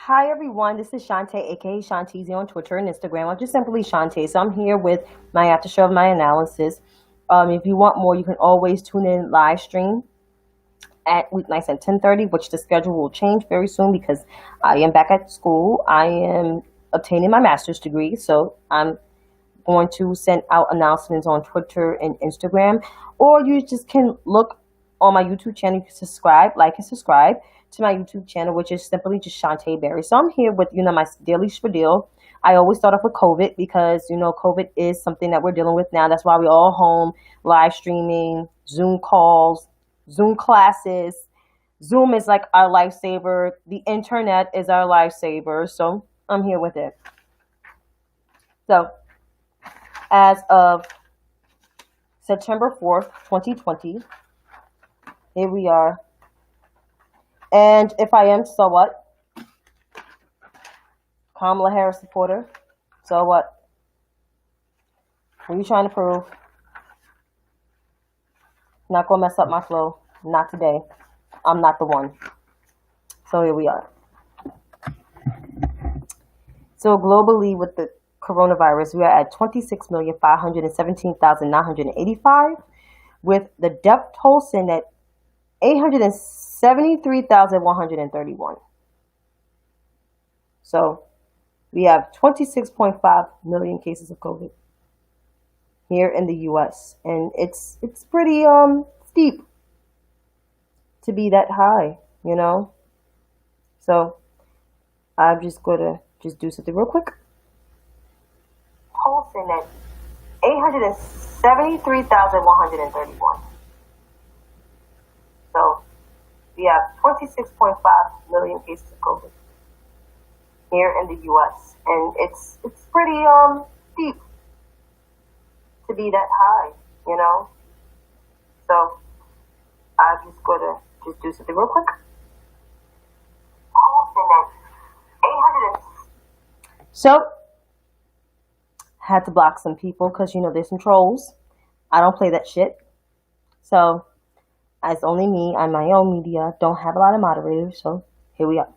Hi everyone, this is Shantae, aka Shanteezy on Twitter and Instagram. I'm just simply Shantae. So I'm here with my after show of my analysis. If you want more, you can always tune in live stream at weeknights at 10:30, which the schedule will change very soon because I am back at school. I am obtaining my master's degree, so I'm going to send out announcements on Twitter and Instagram, or you just can look on my YouTube channel. You can subscribe, like, and subscribe to my YouTube channel, which is simply just Shantae Berry. So I'm here with my daily spiel. I always start off with COVID because COVID is something that we're dealing with now. That's why we're all home, live streaming, Zoom calls, Zoom classes. Zoom is like our lifesaver. The internet is our lifesaver. So I'm here with it. So as of September 4th, 2020. Here we are. And if I am, so what? Kamala Harris supporter. So what? What are you trying to prove? Not going to mess up my flow. Not today. I'm not the one. So here we are. So globally with the coronavirus, we are at 26,517,985, with the death toll sitting at 873,131. So we have 26.5 million cases of COVID here in the U.S. and it's pretty steep to be that high, So I'm just gonna do something real quick. Pulsing at 873,131. So we have 26.5 million cases of COVID here in the U.S. and it's pretty steep to be that high, So I'm just gonna do something real quick. So had to block some people because there's some trolls. I don't play that shit. So it's only me. I'm my own media. Don't have a lot of moderators. So here we are.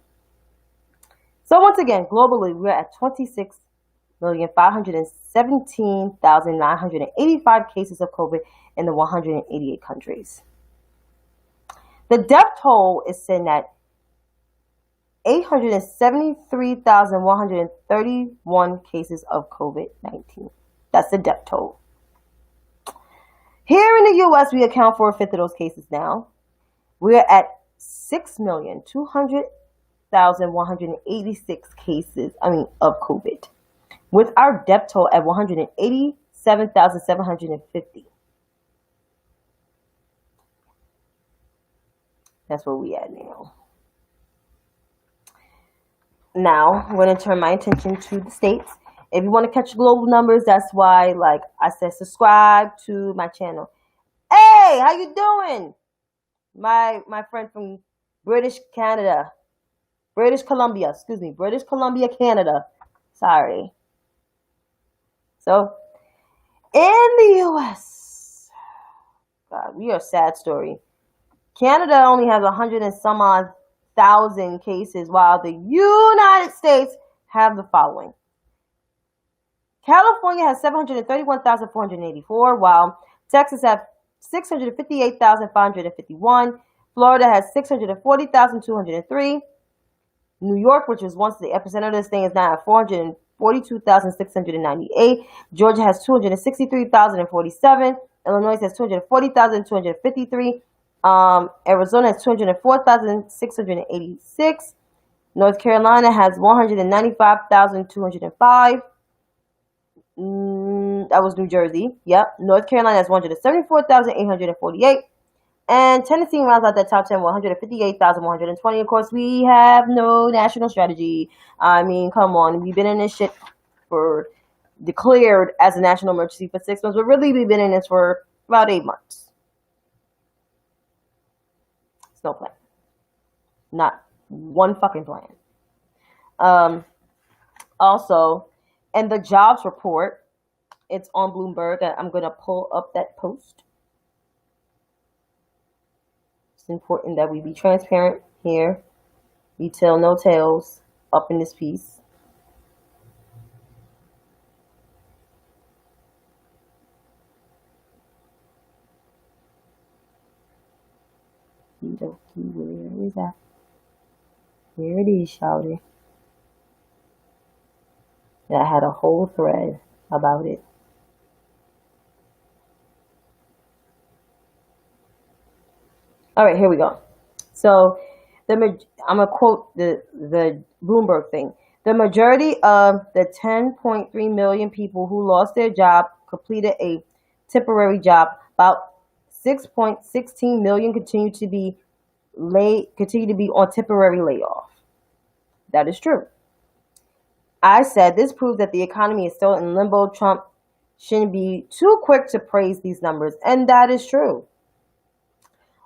So once again, globally, we're at 26,517,985 cases of COVID in the 188 countries. The death toll is sitting at 873,131 cases of COVID-19. That's the death toll. Here in the U.S., we account for a fifth of those cases now. We're at 6,200,186 cases, of COVID, with our death toll at 187,750. That's where we at now. Now, I'm going to turn my attention to the states. If you want to catch global numbers, that's why, like I said, subscribe to my channel. Hey, how you doing? My friend from British Columbia, Canada. Sorry. So, in the U.S., God, we are a sad story. Canada only has 100 and some odd thousand cases, while the United States have the following. California has 731,484, while Texas has 658,551. Florida has 640,203. New York, which was once the epicenter of this thing, is now at 442,698. Georgia has 263,047. Illinois has 240,253. Arizona has 204,686. North Carolina has 195,205. That was New Jersey. Yep. North Carolina has 174,848. And Tennessee rounds out that top 10 with 158,120. Of course, we have no national strategy. Come on. We've been in this shit for declared as a national emergency for 6 months. But really, we've been in this for about 8 months. No plan. Not one fucking plan. Also, in the jobs report, it's on Bloomberg. I'm going to pull up that post. It's important that we be transparent here. We tell no tales. up in this piece. Where is that? Here it is, shouty. And I had a whole thread about it. All right, here we go. So, I'm gonna quote the Bloomberg thing. The majority of the 10.3 million people who lost their job completed a temporary job. About 6.16 million continue to be on temporary layoff. That is true. I said this proves that the economy is still in limbo. Trump shouldn't be too quick to praise these numbers, and that is true.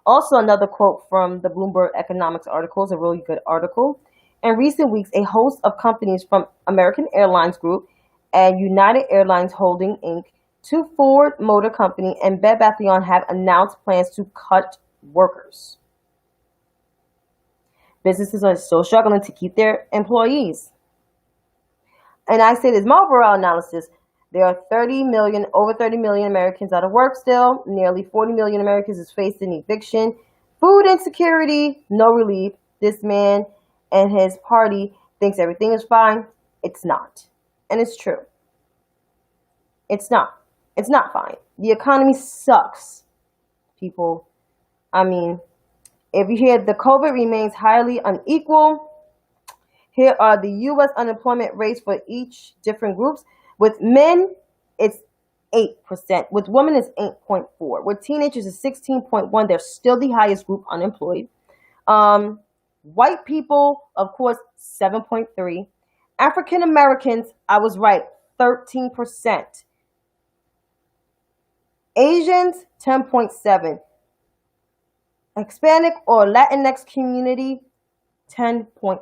Also, another quote from the Bloomberg Economics article is a really good article. In recent weeks, a host of companies from American Airlines Group and United Airlines Holding Inc. to Ford Motor Company and Bed Bath & Beyond have announced plans to cut workers. Businesses are still struggling to keep their employees. And I say this, Marlboro analysis, there are over 30 million Americans out of work still. Nearly 40 million Americans is facing eviction. Food insecurity, no relief. This man and his party thinks everything is fine. It's not. And it's true. It's not. It's not fine. The economy sucks, people. I mean, if you hear the COVID remains highly unequal, here are the U.S. unemployment rates for each different groups. With men, it's 8%. With women, it's 8.4. With teenagers, it's 16.1. They're still the highest group unemployed. White people, of course, 7.3. African Americans, I was right, 13%. Asians, 10.7. Hispanic or Latinx community, 10.5.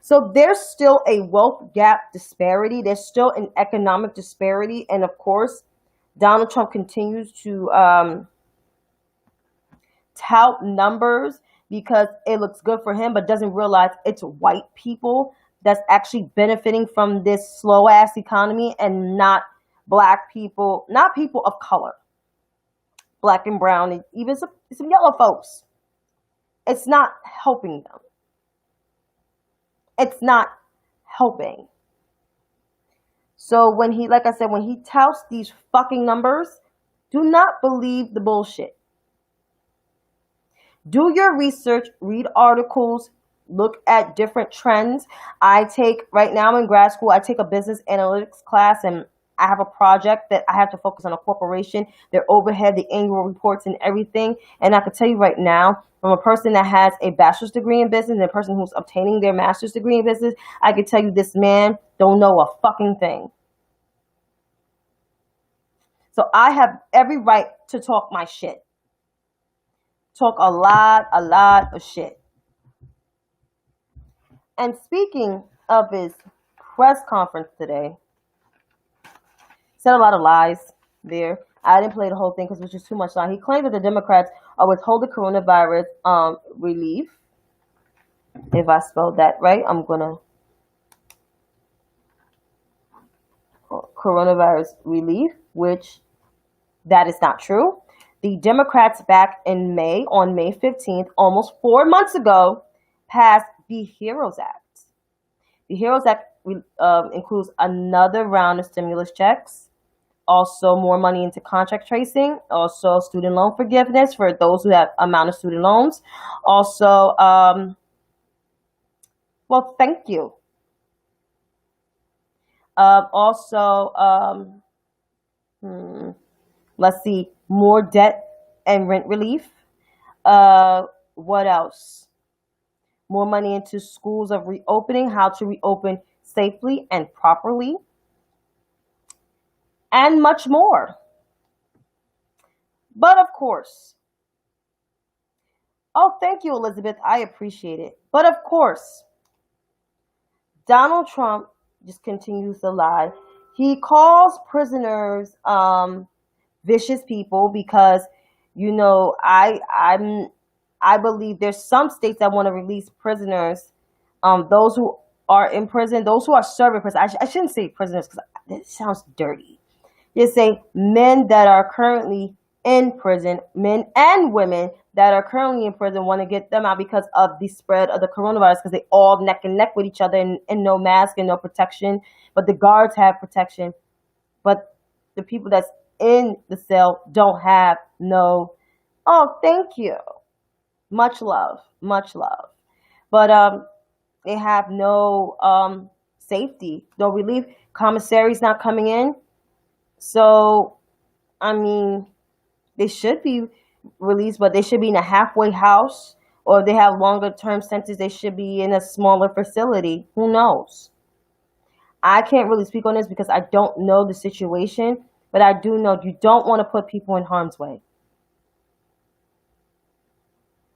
So there's still a wealth gap disparity. There's still an economic disparity. And of course, Donald Trump continues to tout numbers because it looks good for him, but doesn't realize it's white people that's actually benefiting from this slow ass economy and not black people, not people of color, black and brown, and even some yellow folks. It's not helping them. It's not helping. So when he, like I said, when he touts these fucking numbers, do not believe the bullshit. Do your research, read articles, look at different trends. Right now I'm in grad school, I take a business analytics class, and I have a project that I have to focus on a corporation, their overhead, the annual reports and everything. And I can tell you right now, from a person that has a bachelor's degree in business and a person who's obtaining their master's degree in business, I can tell you this man don't know a fucking thing. So I have every right to talk my shit. Talk a lot of shit. And speaking of his press conference today, said a lot of lies there. I didn't play the whole thing because it was just too much lie. He claimed that the Democrats are withholding coronavirus relief. If I spelled that right, I'm gonna coronavirus relief, which that is not true. The Democrats back in May, on May 15th, almost 4 months ago, passed the HEROES Act. The HEROES Act includes another round of stimulus checks, also more money into contact tracing, also student loan forgiveness for those who have amount of student loans. Also, well, thank you. Let's see, more debt and rent relief. What else? More money into schools of reopening, how to reopen safely and properly, and much more. But of course, oh, thank you, Elizabeth. I appreciate it. But of course, Donald Trump just continues to lie. He calls prisoners vicious people because, you know, I believe there's some states that want to release prisoners, those who are in prison, those who are serving prison, I shouldn't say prisoners because that sounds dirty. Just say men that are currently in prison, men and women that are currently in prison, want to get them out because of the spread of the coronavirus, because they all neck and neck with each other and no mask and no protection. But the guards have protection. But the people that's in the cell don't have no, oh, thank you. Much love. Much love. But they have no safety, no relief. Commissary's not coming in. So, I mean, they should be released, but they should be in a halfway house, or if they have longer term sentences, they should be in a smaller facility. Who knows? I can't really speak on this because I don't know the situation, but I do know you don't want to put people in harm's way.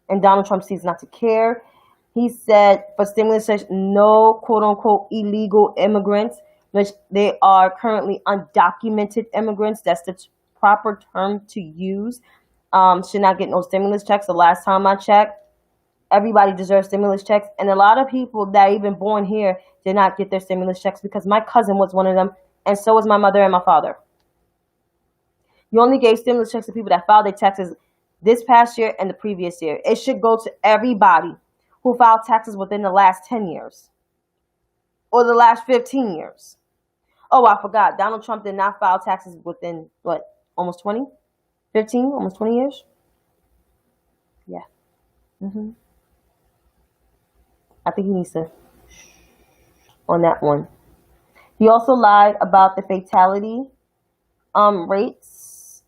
And Donald Trump seems not to care. He said for stimulus checks, no quote unquote illegal immigrants, which they are currently undocumented immigrants. That's the proper term to use. Should not get no stimulus checks. The last time I checked, everybody deserves stimulus checks. And a lot of people that are even born here did not get their stimulus checks because my cousin was one of them, and so was my mother and my father. You only gave stimulus checks to people that filed their taxes this past year and the previous year. It should go to everybody who filed taxes within the last 10 years or the last 15 years. Oh, I forgot. Donald Trump did not file taxes within, what, almost 20? 15? Almost 20 years? Yeah. I think he needs to on that one. He also lied about the fatality rates.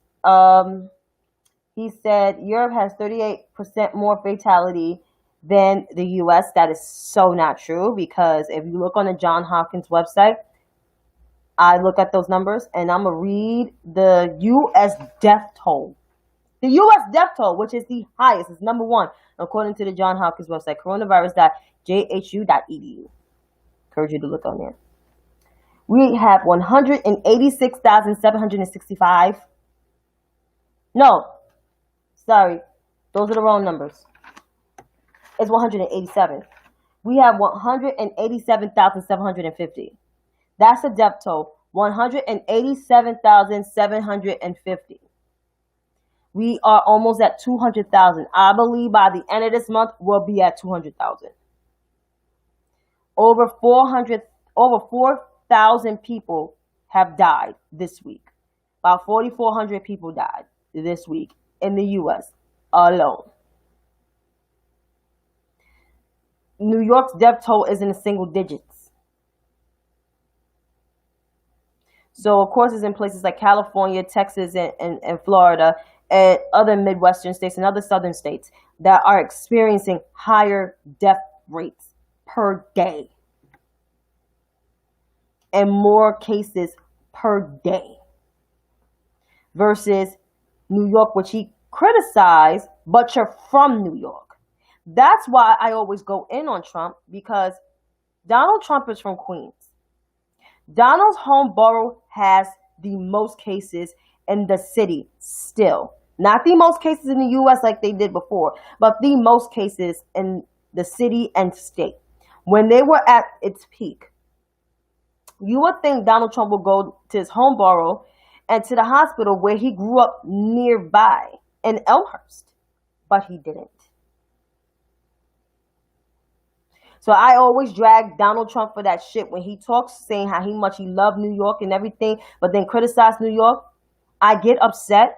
He said Europe has 38% more fatality than the U.S. That is so not true, because if you look on the Johns Hopkins website, I look at those numbers and I'm going to read the U.S. death toll. The U.S. death toll, which is the highest, is number one, according to the Johns Hopkins website, coronavirus.jhu.edu. Encourage you to look on there. We have 186,765. No, sorry. Those are the wrong numbers. It's 187. We have 187,750. That's the death toll. 187,750. We are almost at 200,000. I believe by the end of this month, we'll be at 200,000. Over 4,000 people have died this week. About 4,400 people died this week in the U.S. alone. New York's death toll is in the single digits. So, of course, it's in places like California, Texas, and Florida, and other Midwestern states and other southern states that are experiencing higher death rates per day and more cases per day versus New York, which he criticized, but you're from New York. That's why I always go in on Trump, because Donald Trump is from Queens. Donald's home borough has the most cases in the city still. Not the most cases in the U.S. like they did before, but the most cases in the city and state. When they were at its peak, you would think Donald Trump would go to his home borough and to the hospital where he grew up nearby in Elmhurst, but he didn't. So I always drag Donald Trump for that shit when he talks, saying how much he loved New York and everything, but then criticize New York. I get upset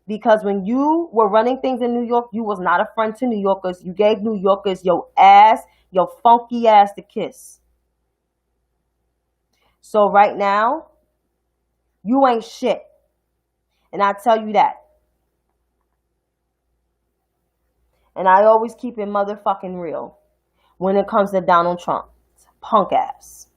because when you were running things in New York, you was not a friend to New Yorkers. You gave New Yorkers your ass, your funky ass to kiss. So right now, you ain't shit. And I tell you that. And I always keep it motherfucking real when it comes to Donald Trump's punk ass.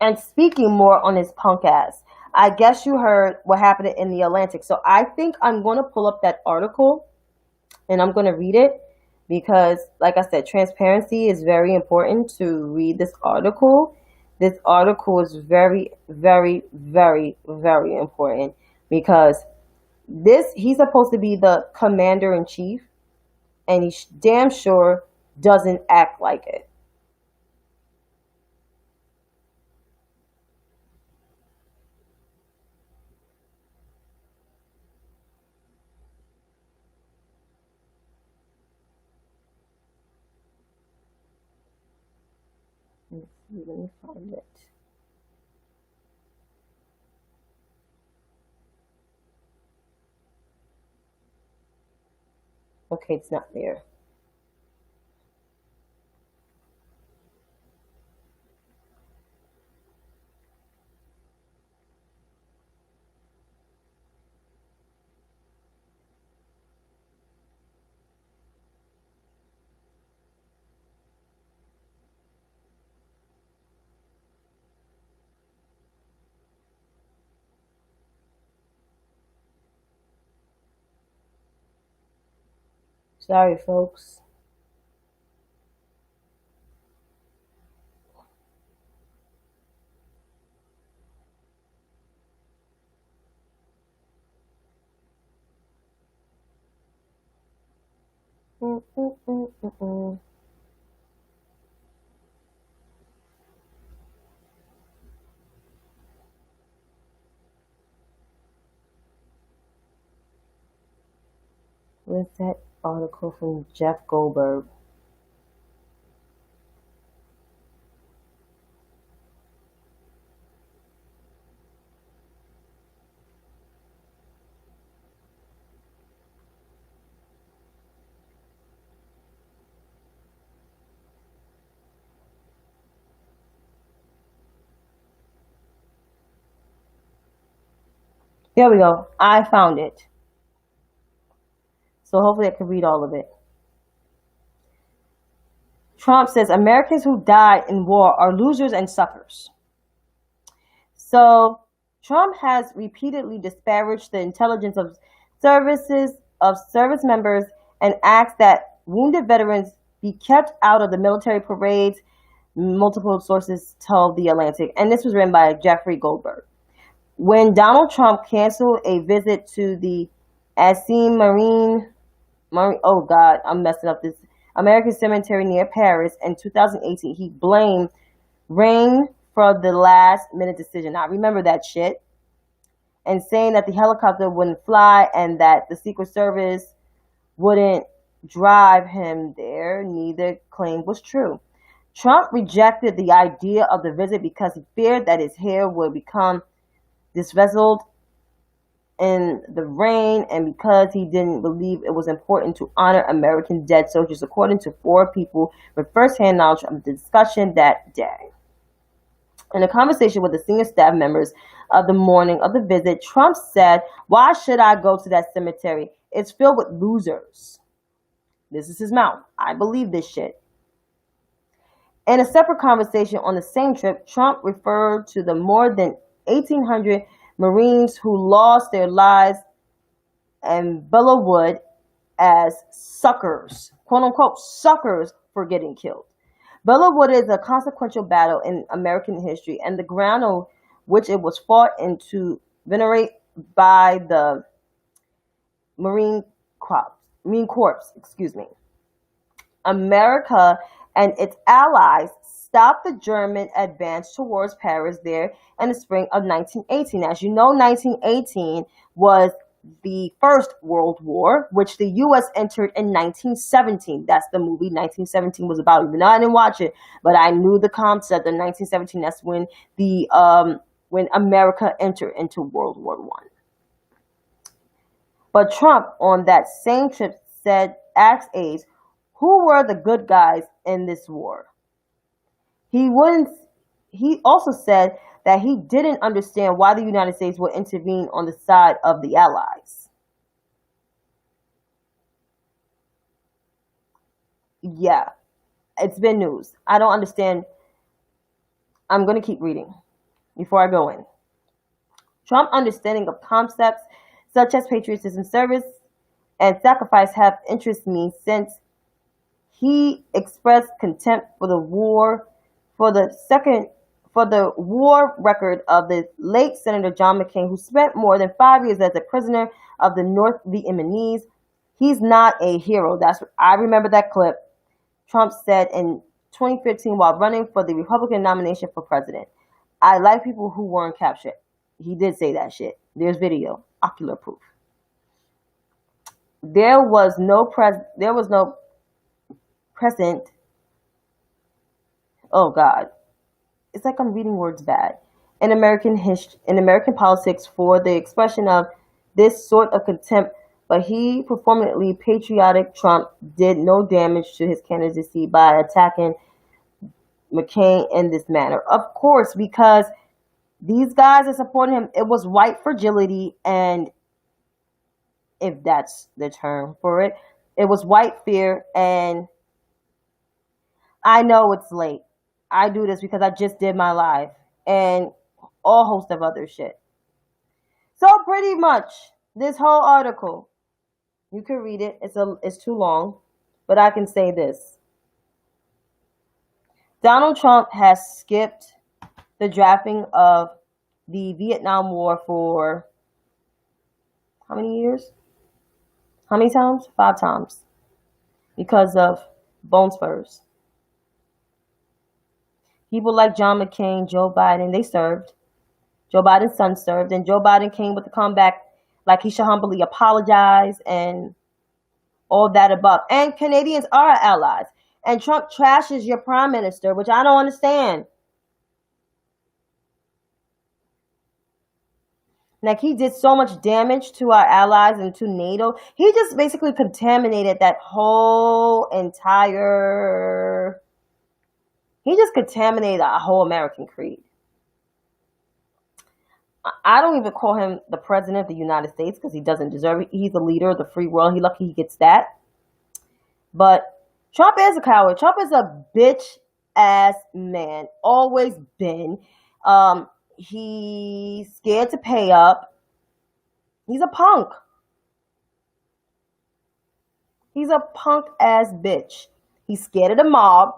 And speaking more on his punk ass, I guess you heard what happened in the Atlantic. So I think I'm going to pull up that article and I'm going to read it because, like I said, transparency is very important to read this article. This article is very, very, very, very important because he's supposed to be the commander-in-chief, and he damn sure doesn't act like it. Let's see, let me find it. Okay, it's not there. Sorry, folks. Mm, mm, mm, mm, mm. Where's that article from Jeff Goldberg? There we go. I found it. So hopefully I can read all of it. Trump says Americans who die in war are losers and suckers. So Trump has repeatedly disparaged the intelligence of service members and asked that wounded veterans be kept out of the military parades, multiple sources told The Atlantic. And this was written by Jeffrey Goldberg. When Donald Trump canceled a visit to the Asim oh God, I'm messing up this American cemetery near Paris in 2018, he blamed rain for the last minute decision. I remember that shit. And saying that the helicopter wouldn't fly and that the Secret Service wouldn't drive him there, neither claim was true. Trump rejected the idea of the visit because he feared that his hair would become disheveled in the rain and because he didn't believe it was important to honor American dead soldiers, according to 4 people with first-hand knowledge of the discussion that day. In a conversation with the senior staff members of the morning of the visit, Trump said, "Why should I go to that cemetery? It's filled with losers." This is his mouth. I believe this shit. In a separate conversation on the same trip, Trump referred to the more than 1,800 Marines who lost their lives in Bellawood as suckers, quote unquote, suckers for getting killed. Bellawood is a consequential battle in American history, and the ground on which it was fought into venerate by the Marine Corps, America and its allies stopped the German advance towards Paris there in the spring of 1918. As you know, 1918 was the First World War, which the U.S. entered in 1917. That's the movie 1917 was about. Even though I didn't watch it, but I knew the concept of 1917. That's when when America entered into World War I. But Trump, on that same trip, asked aides, who were the good guys in this war? He also said that he didn't understand why the United States would intervene on the side of the Allies. Yeah, it's been news. I don't understand. I'm going to keep reading before I go in. Trump's understanding of concepts such as patriotism, service, and sacrifice have interested me since he expressed contempt for the war record of the late Senator John McCain, who spent more than 5 years as a prisoner of the North Vietnamese. He's not a hero. That's what I remember that clip. Trump said in 2015 while running for the Republican nomination for president. I like people who weren't captured. He did say that shit. There's video, ocular proof. There was no present. Oh God. it's like I'm reading words bad. In American history, in American politics, for the expression of this sort of contempt, but he performatively patriotic Trump did no damage to his candidacy by attacking McCain in this manner. Of course, because these guys that supported him, it was white fragility, and if that's the term for it, it was white fear. And I know it's late. I do this because I just did my live and all host of other shit. So pretty much this whole article, you can read it. It's too long, but I can say this. Donald Trump has skipped the drafting of the Vietnam War for how many years? How many times? 5 times. Because of bone spurs. People like John McCain, Joe Biden, they served. Joe Biden's son served, and Joe Biden came with the comeback like he should humbly apologize and all that above. And Canadians are allies. And Trump trashes your prime minister, which I don't understand. Like, he did so much damage to our allies and to NATO. He just basically contaminated that whole entire... He just contaminated our whole American creed. I don't even call him the president of the United States because he doesn't deserve it. He's the leader of the free world. He's lucky he gets that. But Trump is a coward. Trump is a bitch-ass man. Always been. He's scared to pay up. He's a punk. He's a punk-ass bitch. He's scared of the mob.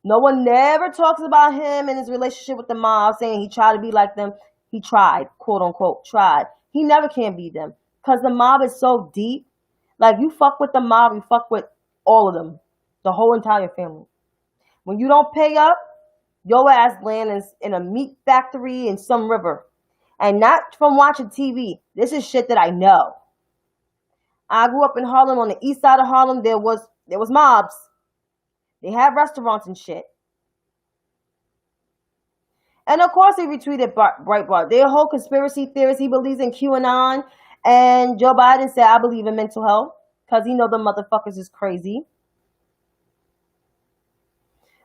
No one never talks about him and his relationship with the mob, saying he tried to be like them. He tried, quote unquote, tried. He never can be them because the mob is so deep. Like, you fuck with the mob, you fuck with all of them, the whole entire family. When you don't pay up, your ass lands in a meat factory in some river. And not from watching TV. This is shit that I know. I grew up in Harlem. On the east side of Harlem, there was mobs. They had restaurants and shit. And of course he retweeted Breitbart. They're a whole conspiracy theorist. He believes in QAnon. And Joe Biden said, I believe in mental health. Because he know the motherfuckers is crazy.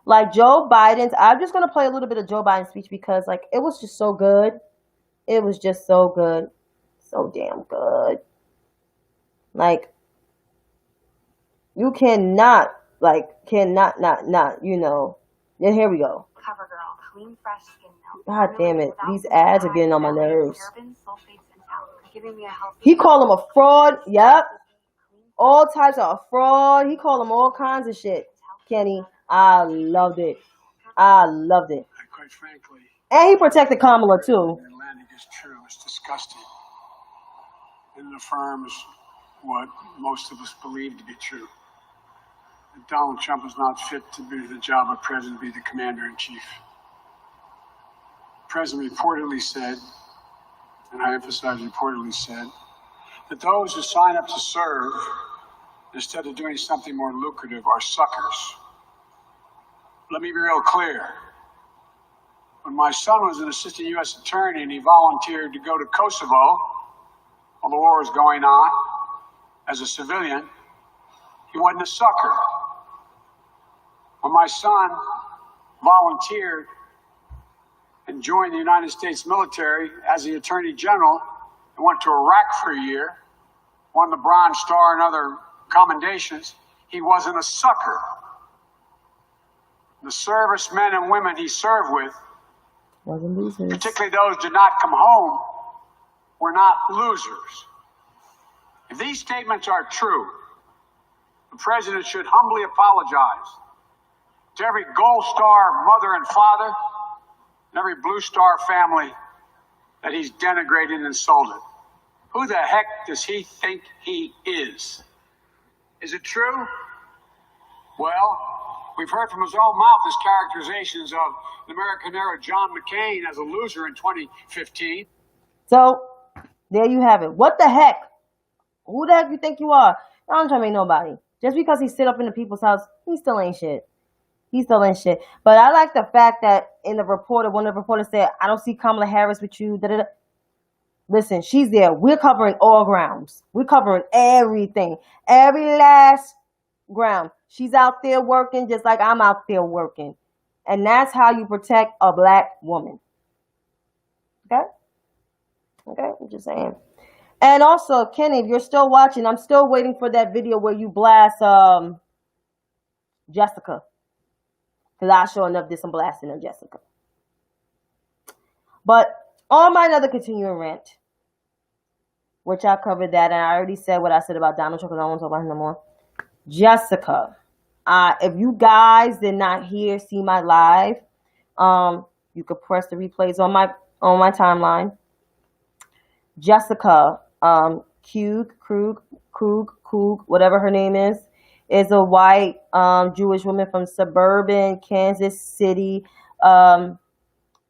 Like Joe Biden's, I'm just going to play a little bit of Joe Biden's speech because like it was just so good. It was just so good. So damn good. Like, you cannot, you know. Yeah, here we go. Cover Girl, clean, fresh skin milk. God damn it. These ads are getting on my nerves. He called him a fraud. Yep. All types of fraud. He called him all kinds of shit. Kenny, I loved it. I loved it. Quite frankly. And he protected Kamala too. The Atlantic is true. It's disgusting. And it affirms what most of us believe to be true. That Donald Trump is not fit to be the job of president, be the commander-in-chief. The president reportedly said, and I emphasize reportedly said, that those who sign up to serve instead of doing something more lucrative are suckers. Let me be real clear. When my son was an assistant U.S. attorney and he volunteered to go to Kosovo while the war was going on as a civilian, he wasn't a sucker. When my son volunteered and joined the United States military as the Attorney General and went to Iraq for a year, won the Bronze Star and other commendations, he wasn't a sucker. The servicemen and women he served with, particularly those who did not come home, were not losers. If these statements are true, the president should humbly apologize to every Gold Star mother and father and every Blue Star family that he's denigrated and insulted. Who the heck does he think he is? Is it true? Well, we've heard from his own mouth his characterizations of the American era John McCain as a loser in 2015. So, there you have it. What the heck? Who the heck you think you are? Donald Trump ain't nobody. Just because he sit up in the people's house, he still ain't shit. He's still in shit. But I like the fact that in the reporter, one of the reporters said, I don't see Kamala Harris with you. Da, da, da. Listen, she's there. We're covering all grounds. We're covering everything. Every last ground. She's out there working just like I'm out there working. And that's how you protect a black woman. Okay? Okay? I'm just saying. And also, Kenny, if you're still watching, I'm still waiting for that video where you blast Jessica. Because I sure enough did some blasting of Jessica. But on my another continuing rant, which I covered that, and I already said what I said about Donald Trump, because I don't want to talk about him no more. Jessica, if you guys did not see my live, you could press the replays on my timeline. Jessica, Krug, whatever her name is a white Jewish woman from suburban Kansas City,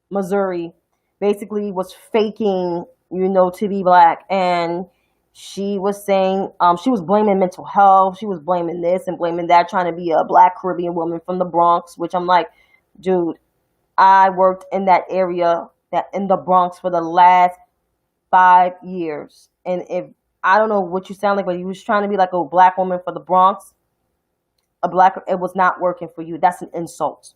Missouri. Basically was faking, to be black. And she was saying, she was blaming mental health. She was blaming this and blaming that, trying to be a black Caribbean woman from the Bronx, which I'm like, dude, I worked in that area, in the Bronx for the last 5 years. And if, I don't know what you sound like, but you was trying to be like a black woman for the Bronx, it was not working for you. That's an insult.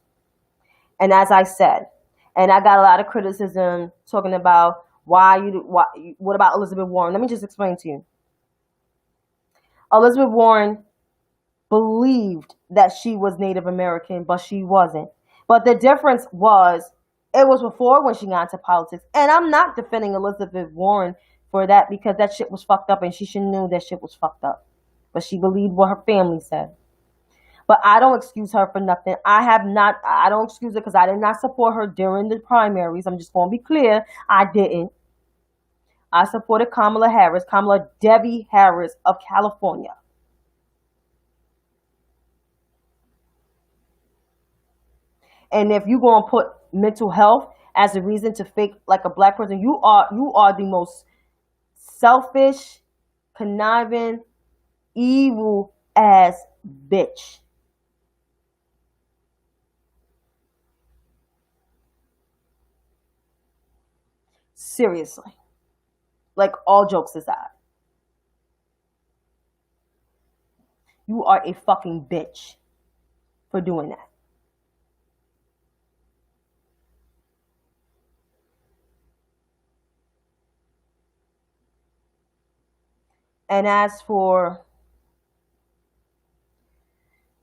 And as I said, and I got a lot of criticism talking about what about Elizabeth Warren? Let me just explain to you. Elizabeth Warren believed that she was Native American, but she wasn't. But the difference was, it was before when she got into politics. And I'm not defending Elizabeth Warren for that, because that shit was fucked up and she should have knew that shit was fucked up. But she believed what her family said. But I don't excuse her for nothing. I don't excuse her because I did not support her during the primaries. I'm just going to be clear. I didn't. I supported Kamala Debbie Harris of California. And if you're going to put mental health as a reason to fake like a black person, you are the most selfish, conniving, evil ass bitch. Seriously. Like, all jokes aside. You are a fucking bitch for doing that. And as for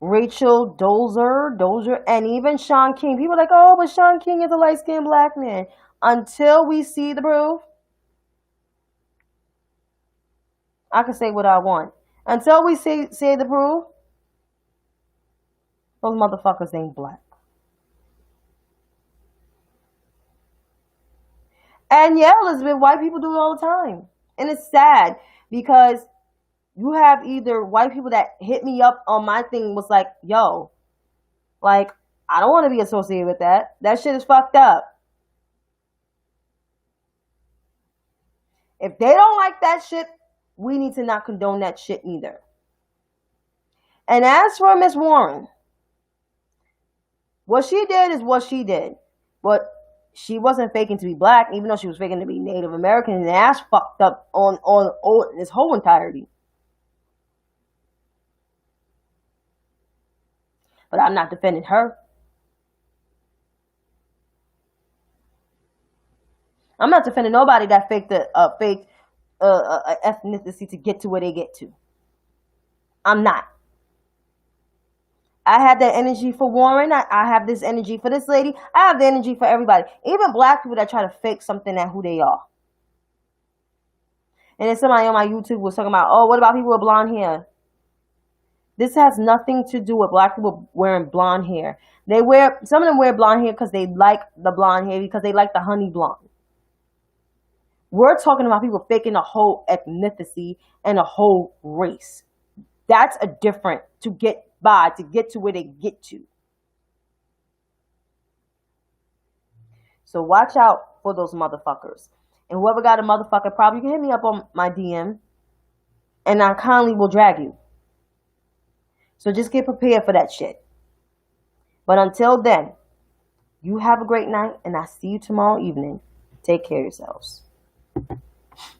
Rachel Dozer, and even Sean King, people are like, oh, but Sean King is a light-skinned black man. Until we see the proof, I can say what I want. Until we see the proof, those motherfuckers ain't black. And yeah, Elizabeth, white people do it all the time. And it's sad because you have either white people that hit me up on my thing was like, yo, like, I don't want to be associated with that. That shit is fucked up. If they don't like that shit, we need to not condone that shit neither. And as for Miss Warren, what she did is what she did. But she wasn't faking to be black, even though she was faking to be Native American, and that's fucked up on this whole entirety. But I'm not defending her. I'm not defending nobody that faked ethnicity to get to where they get to. I'm not. I have that energy for Warren. I have this energy for this lady. I have the energy for everybody. Even black people that try to fake something at who they are. And then somebody on my YouTube was talking about, oh, what about people with blonde hair? This has nothing to do with black people wearing blonde hair. Some of them wear blonde hair because they like the blonde hair, because they like the honey blonde. We're talking about people faking a whole ethnicity and a whole race. That's a different to get to where they get to. So watch out for those motherfuckers. And whoever got a motherfucker problem, you can hit me up on my DM and I kindly will drag you. So just get prepared for that shit. But until then, you have a great night, and I'll see you tomorrow evening. Take care of yourselves.